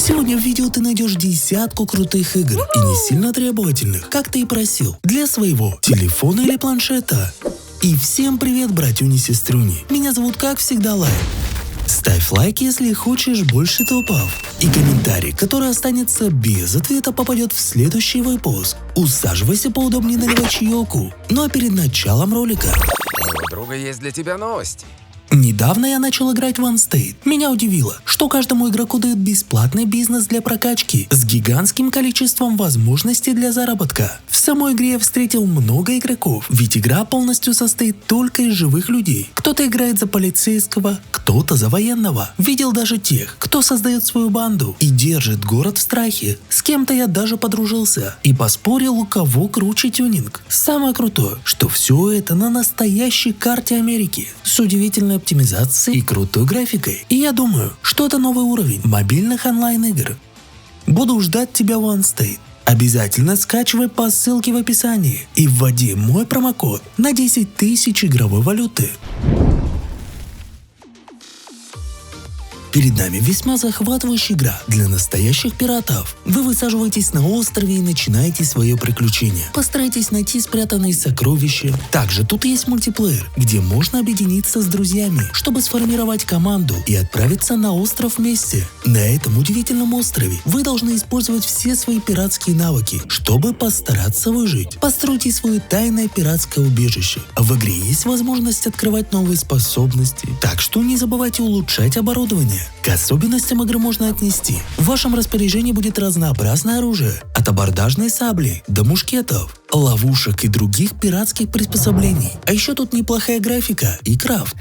Сегодня в видео ты найдешь десятку крутых игр и не сильно требовательных, как ты и просил, для своего телефона или планшета. И всем привет, братюни-сестрюни. Меня зовут, как всегда, Лайк. Ставь лайк, если хочешь больше топов. И комментарий, который останется без ответа, попадет в следующий выпуск. Усаживайся поудобнее, наливай чаёку. Ну а перед началом ролика... У друга есть для тебя новости. Недавно я начал играть в OneState. Меня удивило, что каждому игроку дают бесплатный бизнес для прокачки с гигантским количеством возможностей для заработка. В самой игре я встретил много игроков, ведь игра полностью состоит только из живых людей. Кто-то играет за полицейского, кто-то за военного. Видел даже тех, кто создает свою банду и держит город в страхе. С кем-то я даже подружился и поспорил, у кого круче тюнинг. Самое крутое, что все это на настоящей карте Америки с удивительной оптимизацией и крутой графикой. И я думаю, что это новый уровень мобильных онлайн-игр. Буду ждать тебя в OneState. Обязательно скачивай по ссылке в описании и вводи мой промокод на 10 тысяч игровой валюты. Перед нами весьма захватывающая игра для настоящих пиратов. Вы высаживаетесь на острове и начинаете свое приключение. Постарайтесь найти спрятанные сокровища. Также тут есть мультиплеер, где можно объединиться с друзьями, чтобы сформировать команду и отправиться на остров вместе. На этом удивительном острове вы должны использовать все свои пиратские навыки, чтобы постараться выжить. Постройте свое тайное пиратское убежище. В игре есть возможность открывать новые способности, так что не забывайте улучшать оборудование. К особенностям игры можно отнести: в вашем распоряжении будет разнообразное оружие, от абордажной сабли до мушкетов, ловушек и других пиратских приспособлений. А еще тут неплохая графика и крафт.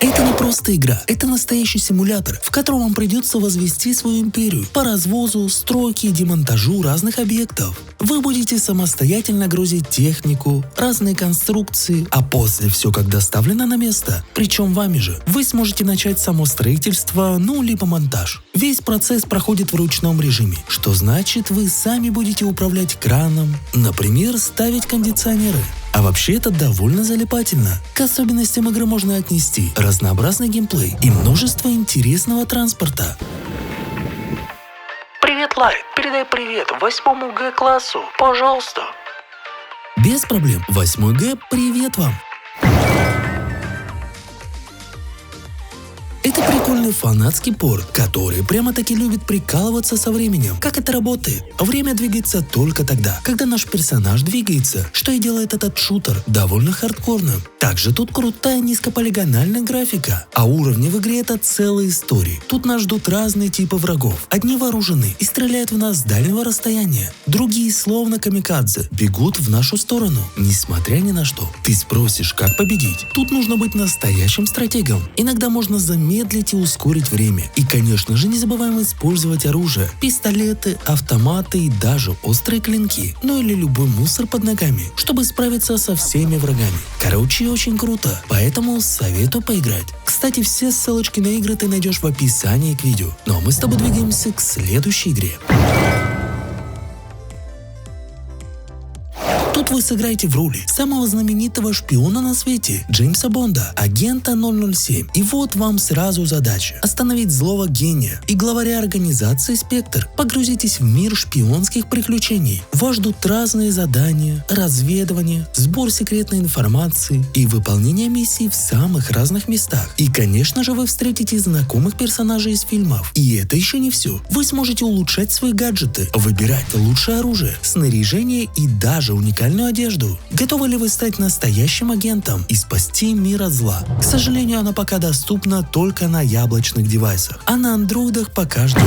Это не просто игра, это настоящий симулятор, в котором вам придется возвести свою империю по развозу, стройке и демонтажу разных объектов. Вы будете самостоятельно грузить технику, разные конструкции, а после все как доставлено на место, причем вами же, вы сможете начать само строительство, либо монтаж. Весь процесс проходит в ручном режиме, что значит, вы сами будете управлять краном, например, ставить кондиционеры. А вообще это довольно залипательно. К особенностям игры можно отнести разнообразный геймплей и множество интересного транспорта. Привет, Лайт, передай привет 8 Г-классу, пожалуйста. Без проблем, 8 Г, привет вам. Это прикольный фанатский порт, который прямо-таки любит прикалываться со временем. Как это работает? Время двигается только тогда, когда наш персонаж двигается, что и делает этот шутер довольно хардкорным. Также тут крутая низкополигональная графика, а уровни в игре — это целые истории. Тут нас ждут разные типы врагов. Одни вооружены и стреляют в нас с дальнего расстояния, другие, словно камикадзе, бегут в нашу сторону, несмотря ни на что. Ты спросишь, как победить? Тут нужно быть настоящим стратегом. Иногда можно замедлить и ускорить время. И, конечно же, не забываем использовать оружие: пистолеты, автоматы и даже острые клинки, или любой мусор под ногами, чтобы справиться со всеми врагами. Короче, очень круто, поэтому советую поиграть. Кстати, все ссылочки на игры ты найдешь в описании к видео. Ну а мы с тобой двигаемся к следующей игре. Тут вы сыграете в роли самого знаменитого шпиона на свете, Джеймса Бонда, агента 007. И вот вам сразу задача – остановить злого гения и главаря организации «Спектр». Погрузитесь в мир шпионских приключений. Вас ждут разные задания, разведывание, сбор секретной информации и выполнение миссий в самых разных местах. И, конечно же, вы встретите знакомых персонажей из фильмов. И это еще не все. Вы сможете улучшать свои гаджеты, выбирать лучшее оружие, снаряжение и даже уникальную одежду. Готовы ли вы стать настоящим агентом и спасти мир от зла? К сожалению, она пока доступна только на яблочных девайсах, а на андроидах пока ждет.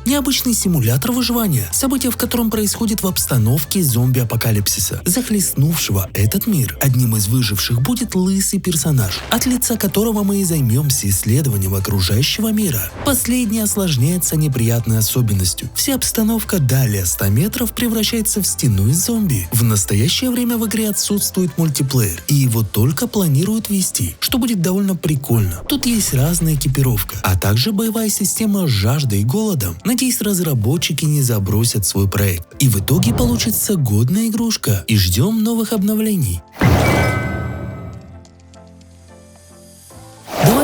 Необычный симулятор выживания, события в котором происходит в обстановке зомби-апокалипсиса, захлестнувшего этот мир. Одним из выживших будет лысый персонаж, от лица которого мы и займемся исследованием окружающего мира. Последний осложняется неприятной особенностью. Вся обстановка далее 100 метров превращается в стену из зомби. В настоящее время в игре отсутствует мультиплеер, и его только планируют ввести, что будет довольно прикольно. Тут есть разная экипировка, а также боевая система с жаждой и голодом. Надеюсь, разработчики не забросят свой проект, и в итоге получится годная игрушка, и ждем новых обновлений.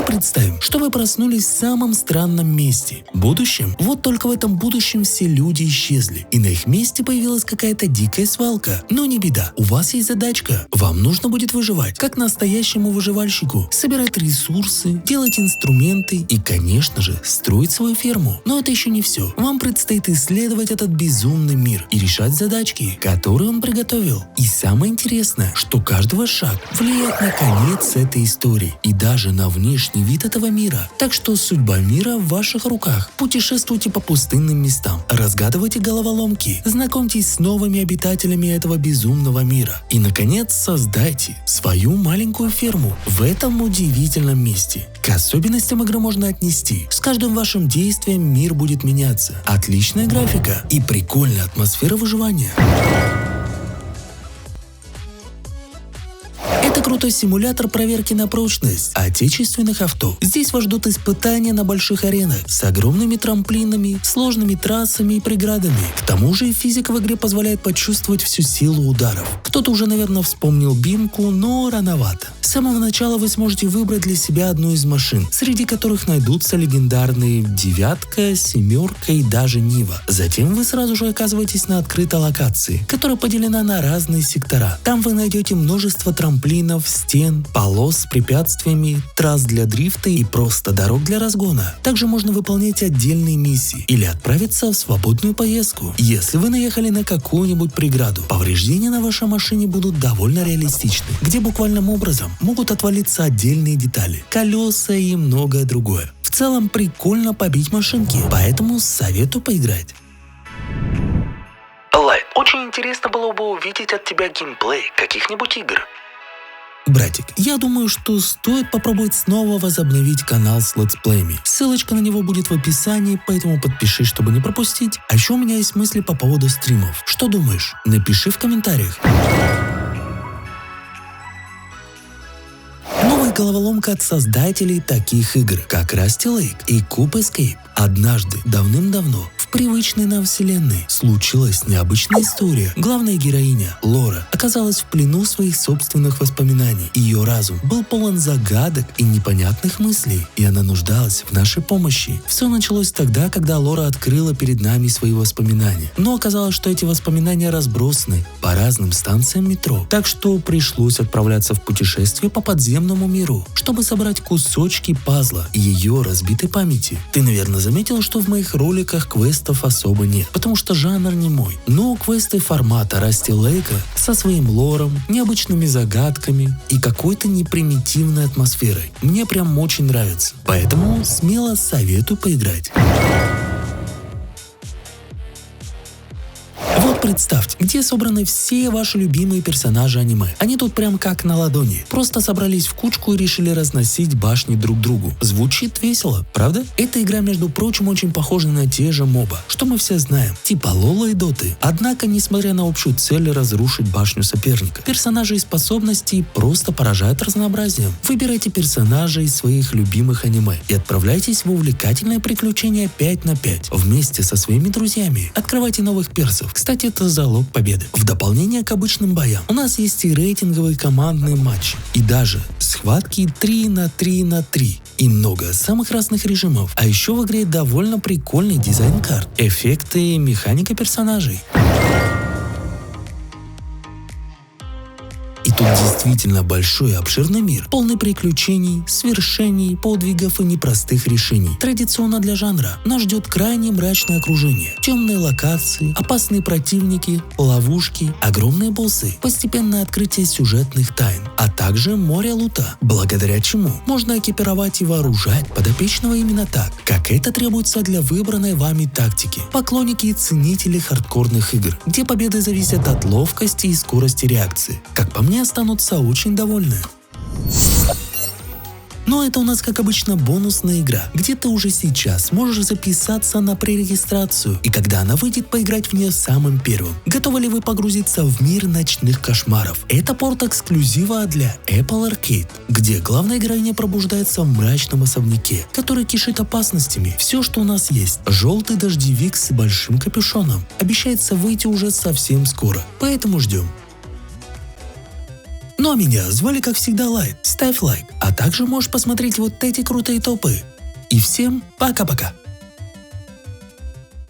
А представим, что вы проснулись в самом странном месте. В будущем. Вот только в этом будущем все люди исчезли, и на их месте появилась какая-то дикая свалка. Но не беда, у вас есть задачка. Вам нужно будет выживать, как настоящему выживальщику. Собирать ресурсы, делать инструменты и, конечно же, строить свою ферму. Но это еще не все. Вам предстоит исследовать этот безумный мир и решать задачки, которые он приготовил. И самое интересное, что каждый ваш шаг влияет на конец этой истории и даже на внешний вид этого мира. Так что судьба мира в ваших руках. Путешествуйте по пустынным местам, разгадывайте головоломки, знакомьтесь с новыми обитателями этого безумного мира. И, наконец, создайте свою маленькую ферму в этом удивительном месте. К особенностям игры можно отнести: с каждым вашим действием мир будет меняться. Отличная графика и прикольная атмосфера выживания. Это крутой симулятор проверки на прочность отечественных авто. Здесь вас ждут испытания на больших аренах с огромными трамплинами, сложными трассами и преградами. К тому же физика в игре позволяет почувствовать всю силу ударов. Кто-то уже, наверное, вспомнил Бимку, но рановато. С самого начала вы сможете выбрать для себя одну из машин, среди которых найдутся легендарные девятка, семерка и даже Нива. Затем вы сразу же оказываетесь на открытой локации, которая поделена на разные сектора. Там вы найдете множество трамплинов, стен, полос с препятствиями, трасс для дрифта и просто дорог для разгона. Также можно выполнять отдельные миссии или отправиться в свободную поездку. Если вы наехали на какую-нибудь преграду, повреждения на вашей машине будут довольно реалистичны, где буквальным образом могут отвалиться отдельные детали, колеса и многое другое. В целом прикольно побить машинки, поэтому советую поиграть. Лайт, очень интересно было бы увидеть от тебя геймплей каких-нибудь игр. Братик, я думаю, что стоит попробовать снова возобновить канал с летсплеями. Ссылочка на него будет в описании, поэтому подпишись, чтобы не пропустить. А еще у меня есть мысли по поводу стримов. Что думаешь? Напиши в комментариях. Новая головоломка от создателей таких игр, как Rusty Lake и Cube Escape. Однажды, давным-давно, в привычной нам вселенной случилась необычная история. Главная героиня, Лора, оказалась в плену своих собственных воспоминаний. Ее разум был полон загадок и непонятных мыслей, и она нуждалась в нашей помощи. Все началось тогда, когда Лора открыла перед нами свои воспоминания. Но оказалось, что эти воспоминания разбросаны по разным станциям метро. Так что пришлось отправляться в путешествие по подземному миру, чтобы собрать кусочки пазла ее разбитой памяти. Ты, наверное, заметил, что в моих роликах квестов особо нет, потому что жанр не мой. Но квесты формата Rusty Lake со своим лором, необычными загадками и какой-то непримитивной атмосферой мне прям очень нравятся. Поэтому смело советую поиграть. Вот представьте, где собраны все ваши любимые персонажи аниме. Они тут прям как на ладони. Просто собрались в кучку и решили разносить башни друг другу. Звучит весело, правда? Эта игра, между прочим, очень похожа на те же моба, что мы все знаем, типа Лола и Доты. Однако, несмотря на общую цель разрушить башню соперника, персонажи и способности просто поражают разнообразием. Выбирайте персонажей из своих любимых аниме и отправляйтесь в увлекательное приключение 5 на 5 вместе со своими друзьями. Открывайте новых персов. Кстати, это залог победы. В дополнение к обычным боям у нас есть и рейтинговые командные матчи, и даже схватки 3 на 3 на 3, и много самых разных режимов. А еще в игре довольно прикольный дизайн карт, эффекты и механика персонажей. И тут действительно большой и обширный мир, полный приключений, свершений, подвигов и непростых решений. Традиционно для жанра нас ждет крайне мрачное окружение, темные локации, опасные противники, ловушки, огромные боссы, постепенное открытие сюжетных тайн, а также море лута, благодаря чему можно экипировать и вооружать подопечного именно так, как это требуется для выбранной вами тактики. Поклонники и ценители хардкорных игр, где победы зависят от ловкости и скорости реакции. Как по мне, останутся очень довольны. Но это у нас, как обычно, бонусная игра, где ты уже сейчас можешь записаться на пререгистрацию, и когда она выйдет, поиграть в нее самым первым. Готовы ли вы погрузиться в мир ночных кошмаров? Это порт эксклюзива для Apple Arcade, где главная героиня пробуждается в мрачном особняке, который кишит опасностями. Все, что у нас есть. Желтый дождевик с большим капюшоном. Обещается выйти уже совсем скоро, поэтому ждем. Ну а меня звали как всегда Лайт. Ставь лайк, а также можешь посмотреть вот эти крутые топы. И всем пока-пока.